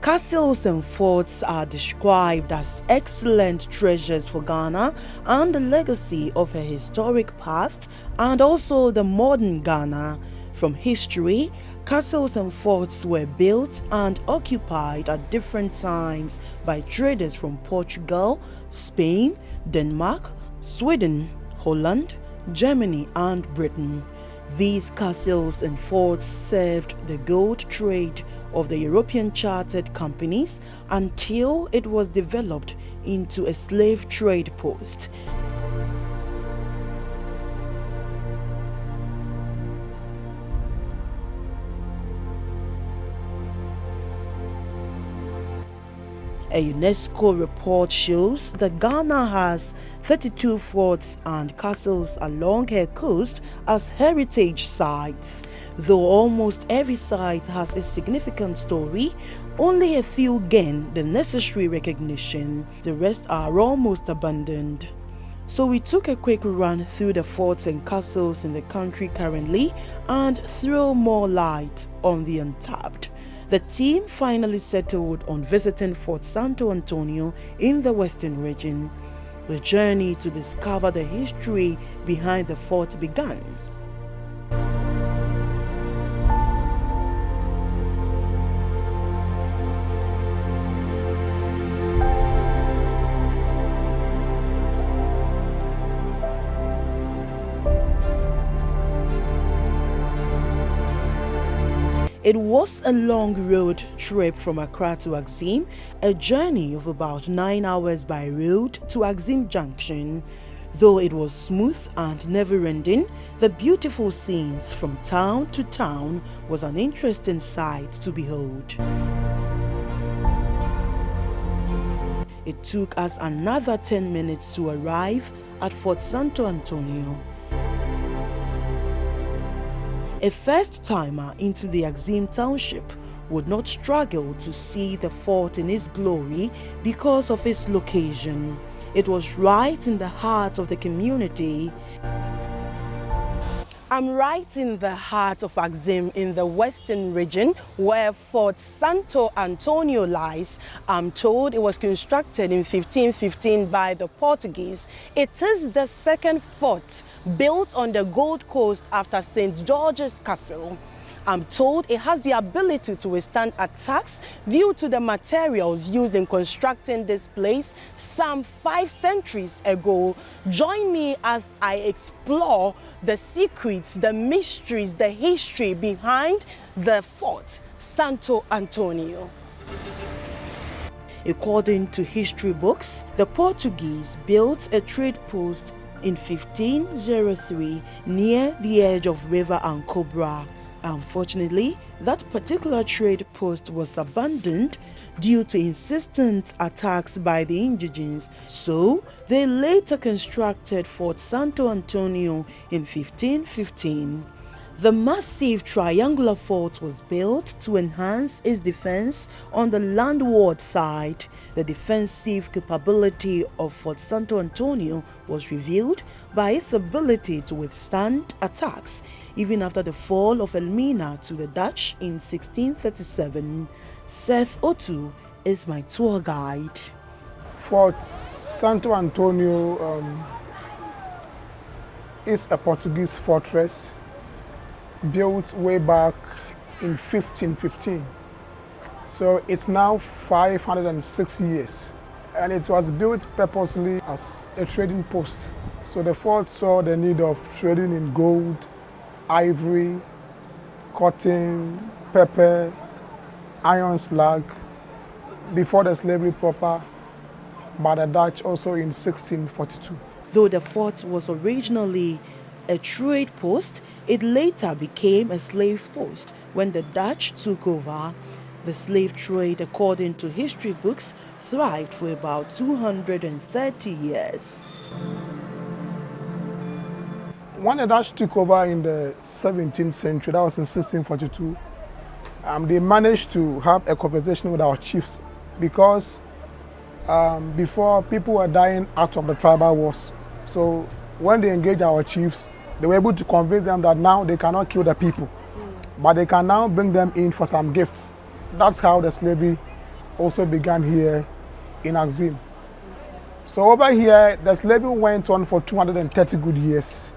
castles and forts are described as excellent treasures for Ghana and the legacy of a historic past and also the modern Ghana. From history, castles and forts were built and occupied at different times by traders from Portugal, Spain, Denmark, Sweden, Holland, Germany and Britain. These castles and forts served the gold trade of the European chartered companies until it was developed into a slave trade post. A UNESCO report shows that Ghana has 32 forts and castles along her coast as heritage sites. Though almost every site has a significant story, only a few gain the necessary recognition. The rest are almost abandoned. So we took a quick run through the forts and castles in the country currently and throw more light on the untapped. The team finally settled on visiting Fort Santo Antonio in the Western region. The journey to discover the history behind the fort began. It was a long road trip from Accra to Axim, a journey of about 9 hours by road to Axim Junction. Though it was smooth and never-ending, the beautiful scenes from town to town was an interesting sight to behold. It took us another 10 minutes to arrive at Fort Santo Antonio. A first-timer into the Axim Township would not struggle to see the fort in its glory because of its location. It was right in the heart of the community. I'm right in the heart of Axim in the Western region where Fort Santo Antonio lies. I'm told it was constructed in 1515 by the Portuguese. It is the second fort built on the Gold Coast after St. George's Castle. I'm told it has the ability to withstand attacks due to the materials used in constructing this place some 5 centuries ago. Join me as I explore the secrets, the mysteries, the history behind the Fort Santo Antonio. According to history books, the Portuguese built a trade post in 1503 near the edge of River Ancobra. Unfortunately, that particular trade post was abandoned due to insistent attacks by the indigents, so they later constructed Fort Santo Antonio in 1515. The massive triangular fort was built to enhance its defense on the landward side. The defensive capability of Fort Santo Antonio was revealed by its ability to withstand attacks even after the fall of Elmina to the Dutch in 1637. Seth Otu is my tour guide. Fort Santo Antonio is a Portuguese fortress built way back in 1515. So it's now 506 years. And it was built purposely as a trading post. So the fort saw the need of trading in gold, ivory, cotton, pepper, iron slag, before the slavery proper, by the Dutch also in 1642. Though the fort was originally a trade post, it later became a slave post when the Dutch took over. The slave trade, according to history books, thrived for about 230 years. When the Dutch took over in the 17th century, that was in 1642, they managed to have a conversation with our chiefs because before people were dying out of the tribal wars. So when they engaged our chiefs, they were able to convince them that now they cannot kill the people, but they can now bring them in for some gifts. That's how the slavery also began here in Axim. So over here, the slavery went on for 230 good years,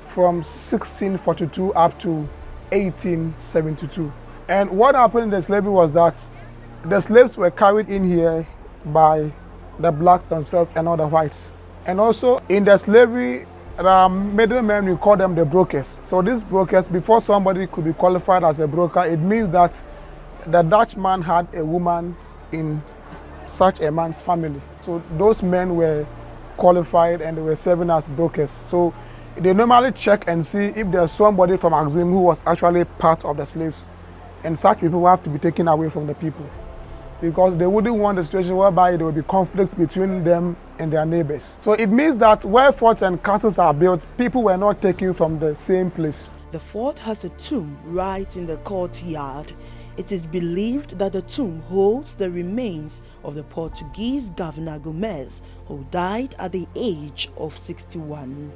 from 1642 up to 1872. And what happened in the slavery was that the slaves were carried in here by the blacks themselves and other whites. And also in the slavery, there are middlemen, we call them the brokers. So these brokers, before somebody could be qualified as a broker, it means that the Dutchman had a woman in such a man's family. So those men were qualified and they were serving as brokers. So they normally check and see if there's somebody from Axim who was actually part of the slaves. And such people will have to be taken away from the people, because they wouldn't want a situation whereby there will be conflicts between them and their neighbors. So it means that where forts and castles are built, people were not taken from the same place. The fort has a tomb right in the courtyard. It is believed that the tomb holds the remains of the Portuguese Governor Gomes, who died at the age of 61.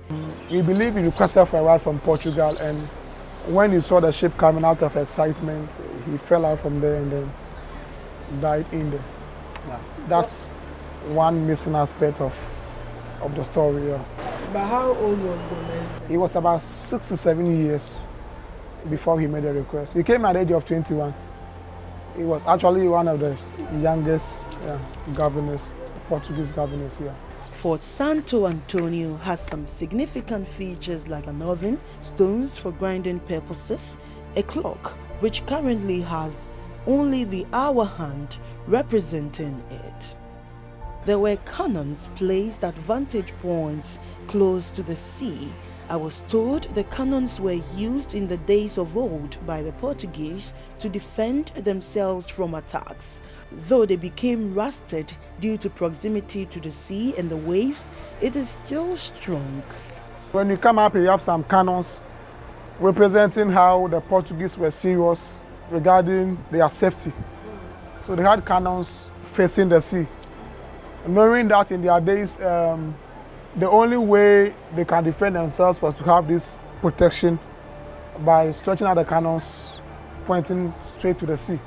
We believe he requested for a ride from Portugal, and when he saw the ship coming out of excitement, he fell out from there and then died in there. Yeah. That's one missing aspect of the story. Yeah. But how old was Gomez? He was about 67 years before he made the request. He came at the age of 21. He was actually one of the youngest governors, Portuguese governors here. Fort Santo Antonio has some significant features like an oven, stones for grinding purposes, a clock which currently has only the hour hand representing it. There were cannons placed at vantage points close to the sea. I was told the cannons were used in the days of old by the Portuguese to defend themselves from attacks. Though they became rusted due to proximity to the sea and the waves, it is still strong. When you come up, you have some cannons representing how the Portuguese were serious regarding their safety. So they had cannons facing the sea, knowing that in their days, the only way they can defend themselves was to have this protection by stretching out the cannons, pointing straight to the sea.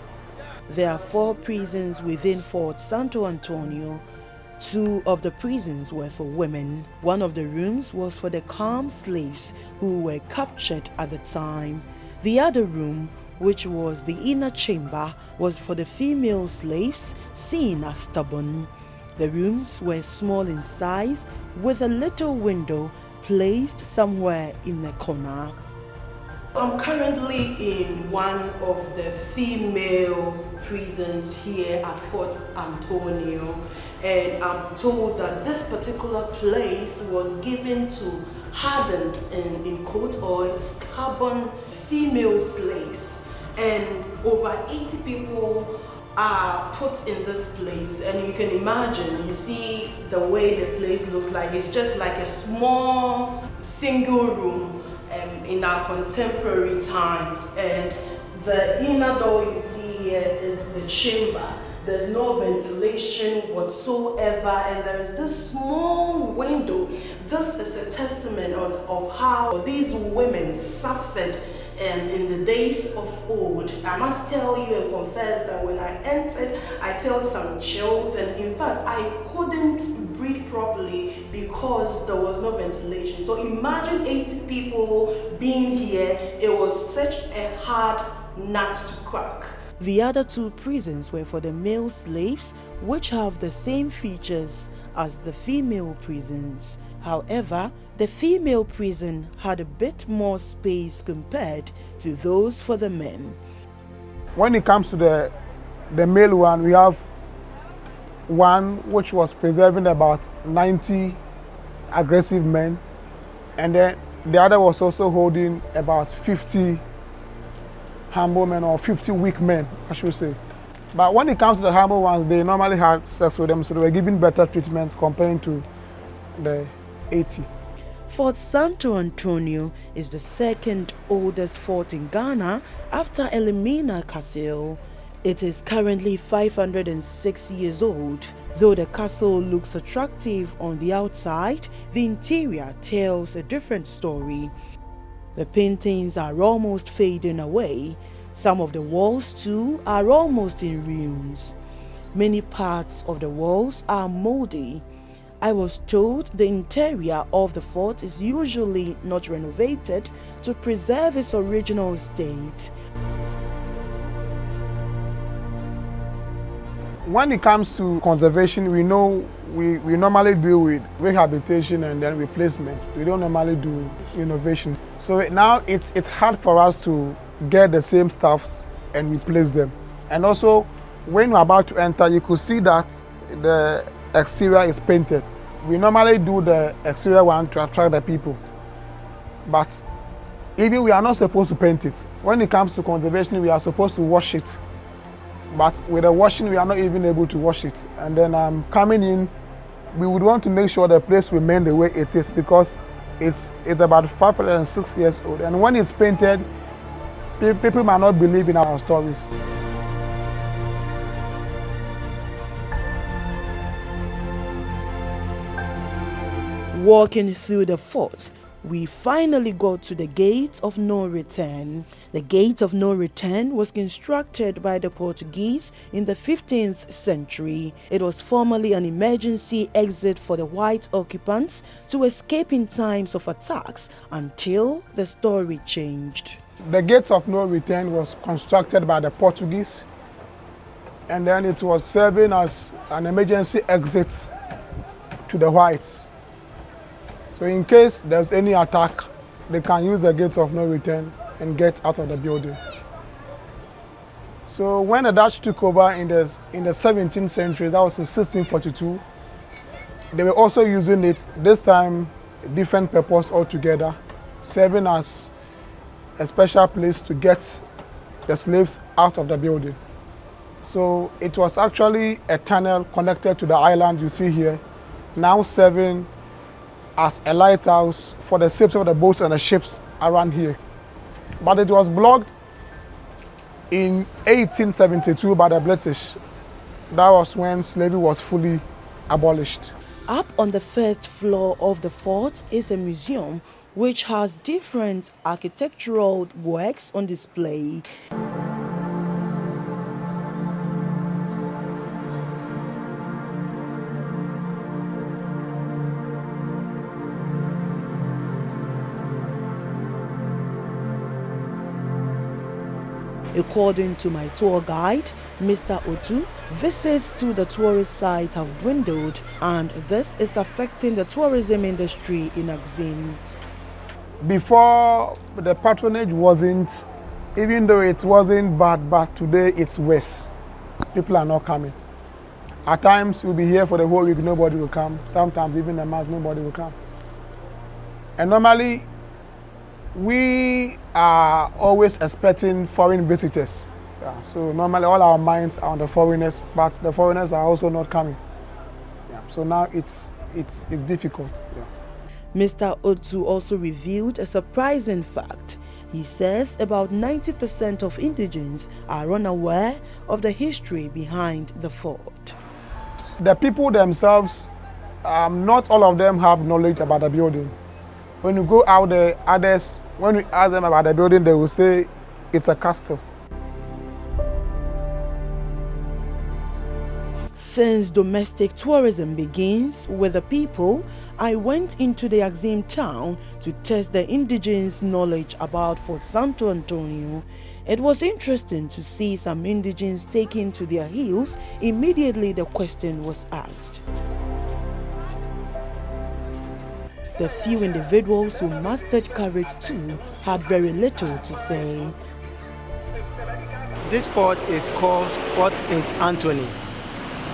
There are 4 prisons within Fort Santo Antonio. 2 of the prisons were for women. One of the rooms was for the calm slaves who were captured at the time. The other room, which was the inner chamber, was for the female slaves seen as stubborn. The rooms were small in size, with a little window placed somewhere in the corner. I'm currently in one of the female prisons here at Fort Antonio, and I'm told that this particular place was given to hardened and in quote or stubborn female slaves, and over 80 people are put in this place. And you can imagine, you see the way the place looks like. It's just like a small single room in our contemporary times, and the inner door you see here is the chamber. There's no ventilation whatsoever, and there is this small window. This is a testament of how these women suffered in the days of old. I must tell you and confess that when I entered, I felt some chills, and in fact, I couldn't breathe properly because there was no ventilation. So imagine 80 people being here. It was such a hard nut to crack. The other 2 prisons were for the male slaves, which have the same features as the female prisons. However, the female prison had a bit more space compared to those for the men. When it comes to the male one, we have one which was preserving about 90 aggressive men, and then the other was also holding about 50 humble men, or 50 weak men, I should say. But when it comes to the humble ones, they normally had sex with them, so they were given better treatments compared to the 80. Fort Santo Antonio is the second oldest fort in Ghana after Elimina Castle. It is currently 506 years old. Though the castle looks attractive on the outside, the interior tells a different story. The paintings are almost fading away. Some of the walls too are almost in ruins. Many parts of the walls are moldy. I was told the interior of the fort is usually not renovated to preserve its original state. When it comes to conservation, we know we normally deal with rehabilitation and then replacement. We don't normally do innovation. So now it's hard for us to get the same stuffs and replace them. And also, when you're about to enter, you could see that the exterior is painted. We normally do the exterior one to attract the people. But even we are not supposed to paint it. When it comes to conservation, we are supposed to wash it. But with the washing, we are not even able to wash it. And then coming in, we would want to make sure the place remains the way it is because it's about 506 years old. And when it's painted, people might not believe in our stories. Walking through the fort, we finally got to the Gate of No Return. The Gate of No Return was constructed by the Portuguese in the 15th century. It was formerly an emergency exit for the white occupants to escape in times of attacks until the story changed. The Gate of No Return was constructed by the Portuguese, and then it was serving as an emergency exit to the whites. So in case there's any attack, they can use the Gate of No Return and get out of the building. So when the Dutch took over in the 17th century, that was in 1642, they were also using it, this time different purpose altogether, serving as a special place to get the slaves out of the building. So it was actually a tunnel connected to the island you see here, now serving as a lighthouse for the safety of the boats and the ships around here. But it was blocked in 1872 by the British. That was when slavery was fully abolished. Up on the first floor of the fort is a museum which has different architectural works on display. According to my tour guide, Mr. Otu, visits to the tourist site have dwindled, and this is affecting the tourism industry in Axim. Before, the patronage wasn't, even though it wasn't bad, but today it's worse. People are not coming. At times, we'll be here for the whole week, nobody will come. Sometimes, even a month, nobody will come. And normally, we are always expecting foreign visitors. Yeah, so normally all our minds are on the foreigners, but the foreigners are also not coming. Yeah, so now it's difficult. Yeah. Mr. Otu also revealed a surprising fact. He says about 90% of indigents are unaware of the history behind the fort. The people themselves, not all of them have knowledge about the building. When you go out there, others, when we ask them about the building, they will say it's a castle. Since domestic tourism begins with the people, I went into the Axim town to test the indigenes' knowledge about Fort Santo Antonio. It was interesting to see some indigenes taking to their heels immediately the question was asked. The few individuals who mastered courage too had very little to say. This fort is called Fort St. Anthony.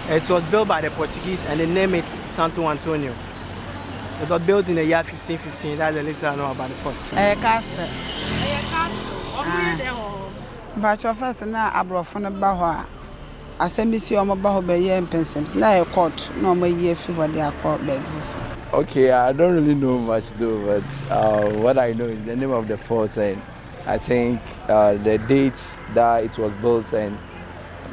It was built by the Portuguese and they named it Santo Antonio. It was built in the year 1515. That's the little I know about the fort. Castle. But your first now I brought from the Baha. I said, Monsieur, I'm about to be in Pensims. Now a court, no more year for what they are called baby. Okay, I don't really know much though, but what I know is the name of the fort and I think the date that it was built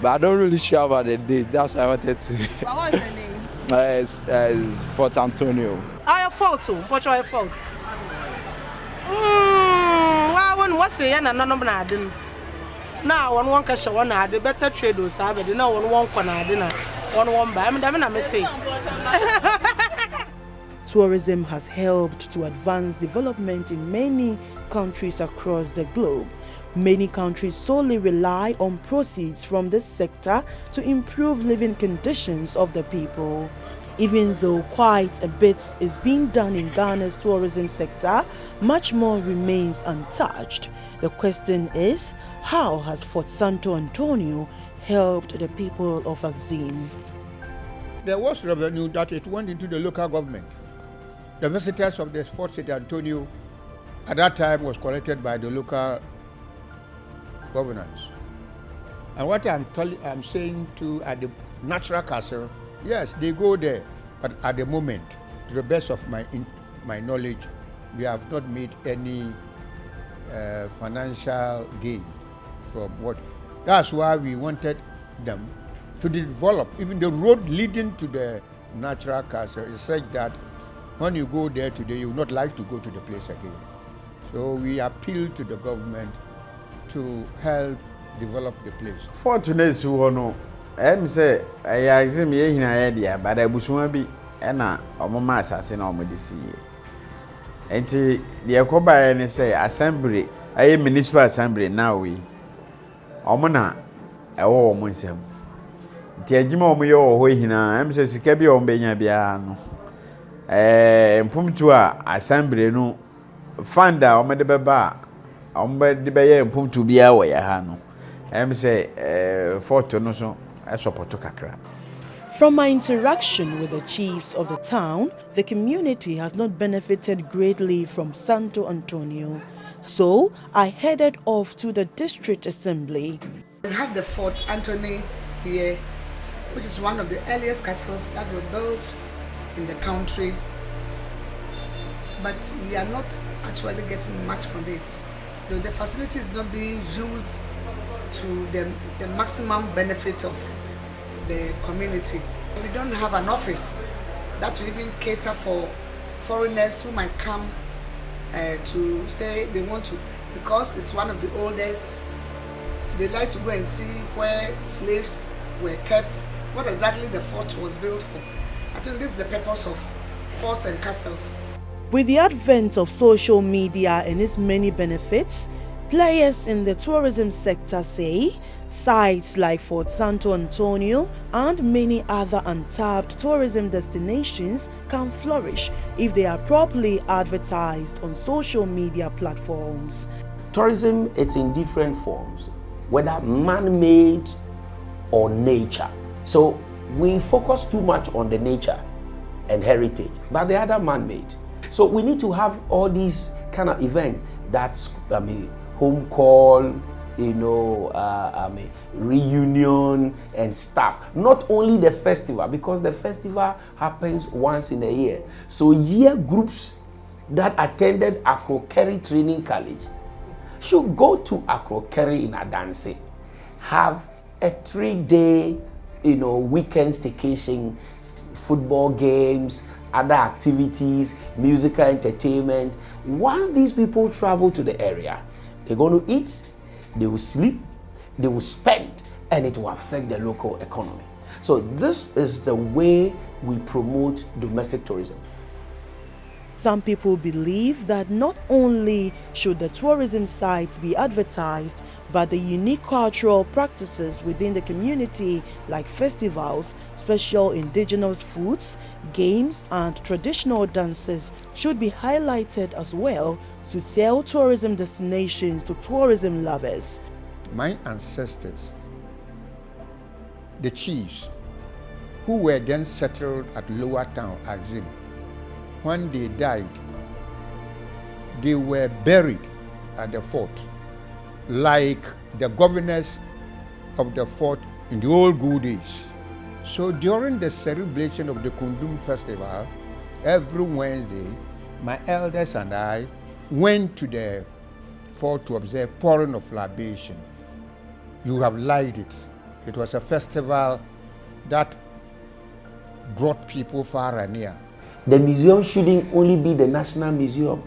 but I don't really sure about the date. That's why I wanted to. But what's the name? It's Fort Antonio. Your fault too. What's your fault? What's the end? No. Now one cash one had the better trade or sabe. Now one corner dinner. One buy. I'm damn it. Tourism has helped to advance development in many countries across the globe. Many countries solely rely on proceeds from this sector to improve living conditions of the people. Even though quite a bit is being done in Ghana's tourism sector, much more remains untouched. The question is, how has Fort Santo Antonio helped the people of Axim? There was revenue that it went into the local government. The visitors of the Fort St. Antonio at that time was collected by the local governance. And what I'm saying to at the natural castle, yes, they go there, but at the moment, to the best of my knowledge, we have not made any financial gain from what. That's why we wanted them to develop. Even the road leading to the natural castle is such that when you go there today, you would not like to go to the place again. So we appeal to the government to help develop the place. Fortunate no, say I Axim ye hina idea, but I busuma bi na omama asase na omodisi. Enti the akoba any say assembly, aye municipal assembly now we. Omona ewo omo nsem. Enti agima omo ye wo hina, say sika bi ombenya bia no. Mpumtu a assembly no fund a omede beba omede beye mpumtu bia wo ya ha no. Say photo no so support kakra. From my interaction with the chiefs of the town, the community has not benefited greatly from Santo Antonio. So I headed off to the district assembly. We have the Fort Anthony here, which is one of the earliest castles that were built in the country, but we are not actually getting much from it. The facility is not being used to the maximum benefit of the community. We don't have an office that will even cater for foreigners who might come to say they want to, because it's one of the oldest. They like to go and see where slaves were kept, what exactly the fort was built for. I think this is the purpose of forts and castles. With the advent of social media and its many benefits, players in the tourism sector say sites like Fort Santo Antonio and many other untapped tourism destinations can flourish if they are properly advertised on social media platforms. Tourism is in different forms, whether man-made or nature. So we focus too much on the nature and heritage, but the other man-made. So we need to have all these kind of events that's, home call, reunion and stuff. Not only the festival, because the festival happens once in a year. So year groups that attended Akro-Kerry Training College should go to Akro-Kerry in Adanse, have a 3-day, weekend staycation, football games, other activities, musical entertainment. Once these people travel to the area, they're going to eat, they will sleep, they will spend, and it will affect the local economy. So this is the way we promote domestic tourism. Some people believe that not only should the tourism sites be advertised, but the unique cultural practices within the community like festivals, special indigenous foods, games and traditional dances should be highlighted as well to sell tourism destinations to tourism lovers. My ancestors, the chiefs, who were then settled at Lower Town, Axim, when they died, they were buried at the fort, like the governors of the fort in the old good days. So during the celebration of the Kundum festival, every Wednesday, my elders and I went to the fort to observe pouring of libation. You have lied it. It was a festival that brought people far and near. The museum shouldn't only be the National Museum.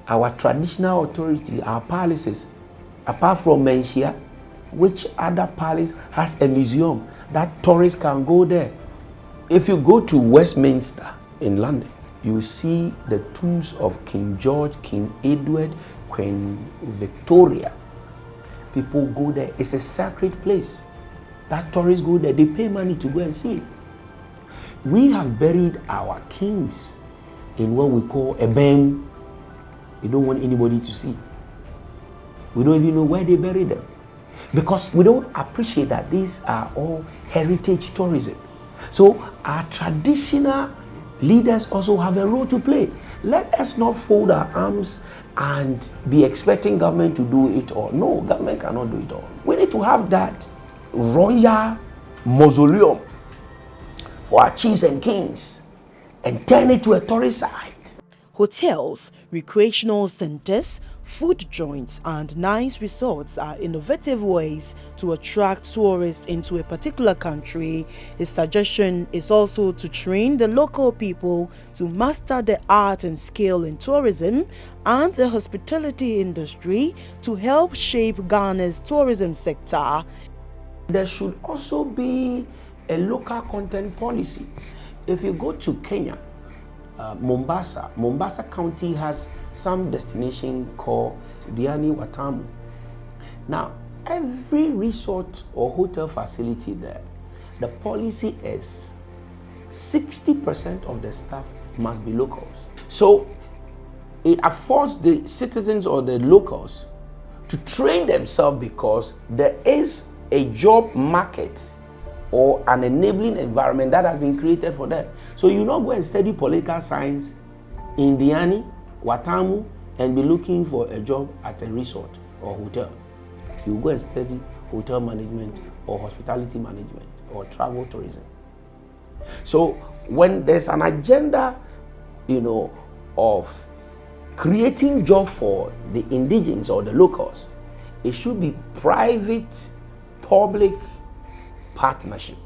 Our traditional authority, our palaces, apart from Menchia, Which other palace has a museum that tourists can go there? If you go to Westminster in London, you see the tombs of King George, King Edward, Queen Victoria. People go there. It's a sacred place. That tourists go there. They pay money to go and see it. We have buried our kings in what we call a bem. We don't want anybody to see. We don't even know where they bury them, because we don't appreciate that these are all heritage tourism. So our traditional leaders also have a role to play. Let us not fold our arms and be expecting government to do it all. No, government cannot do it all. We need to have that royal mausoleum for our chiefs and kings and turn it to a tourist site. Hotels, recreational centers, food joints, and nice resorts are innovative ways to attract tourists into a particular country. His suggestion is also to train the local people to master the art and skill in tourism and the hospitality industry to help shape Ghana's tourism sector. There should also be a local content policy. If you go to Kenya, Mombasa County has some destination called Diani Watamu. Now, every resort or hotel facility there, the policy is 60% of the staff must be locals. So it affords the citizens or the locals to train themselves, because there is a job market or an enabling environment that has been created for them. So you not go and study political science in Diani, Watamu, and be looking for a job at a resort or hotel. You go and study hotel management or hospitality management or travel tourism. So when there's an agenda, of creating job for the indigenes or the locals, it should be private-public partnership.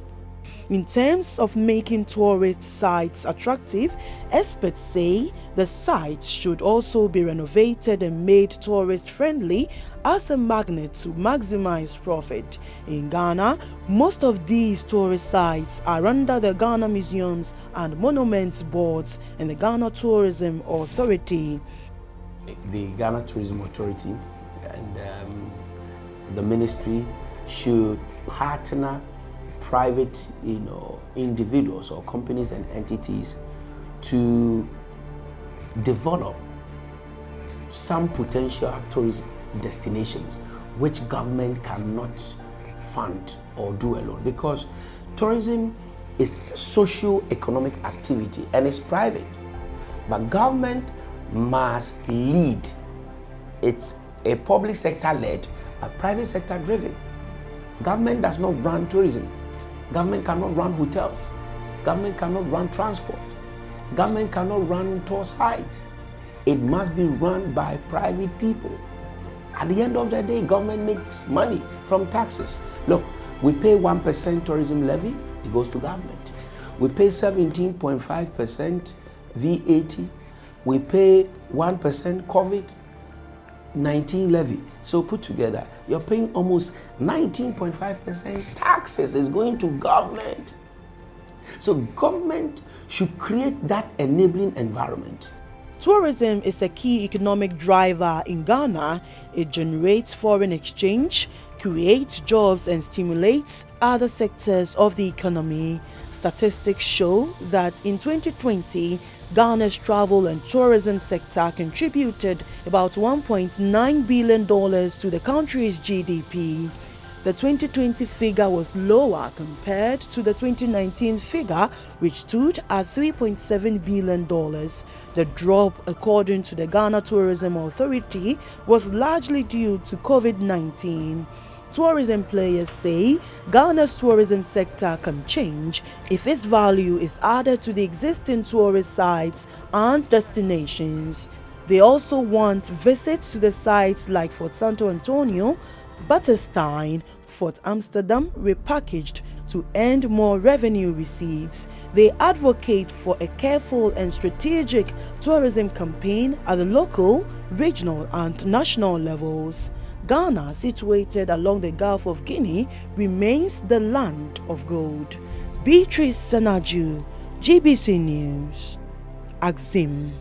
In terms of making tourist sites attractive, experts say the sites should also be renovated and made tourist-friendly as a magnet to maximize profit. In Ghana, most of these tourist sites are under the Ghana Museums and Monuments Boards and the Ghana Tourism Authority. The Ghana Tourism Authority and the ministry should partner private, individuals or companies and entities to develop some potential tourist destinations which government cannot fund or do alone, because tourism is a socio-economic activity and it's private, but government must lead. It's a public sector led, a private sector driven. Government does not run tourism. Government cannot run hotels. Government cannot run transport. Government cannot run tour sites. It must be run by private people. At the end of the day, government makes money from taxes. Look, we pay 1% tourism levy, it goes to government. We pay 17.5% VAT. We pay 1% COVID-19 levy. So put together, you're paying almost 19.5% taxes is going to government. So government should create that enabling environment. Tourism is a key economic driver in Ghana. It generates foreign exchange, creates jobs, and stimulates other sectors of the economy. Statistics show that in 2020, Ghana's travel and tourism sector contributed about $1.9 billion to the country's GDP. The 2020 figure was lower compared to the 2019 figure, which stood at $3.7 billion. The drop, according to the Ghana Tourism Authority, was largely due to COVID-19. Tourism players say Ghana's tourism sector can change if its value is added to the existing tourist sites and destinations. They also want visits to the sites like Fort Santo Antonio, Butterstein, Fort Amsterdam repackaged to earn more revenue receipts. They advocate for a careful and strategic tourism campaign at the local, regional, and national levels. Ghana, situated along the Gulf of Guinea, remains the land of gold. Beatrice Sanaju, GBC News, Axim.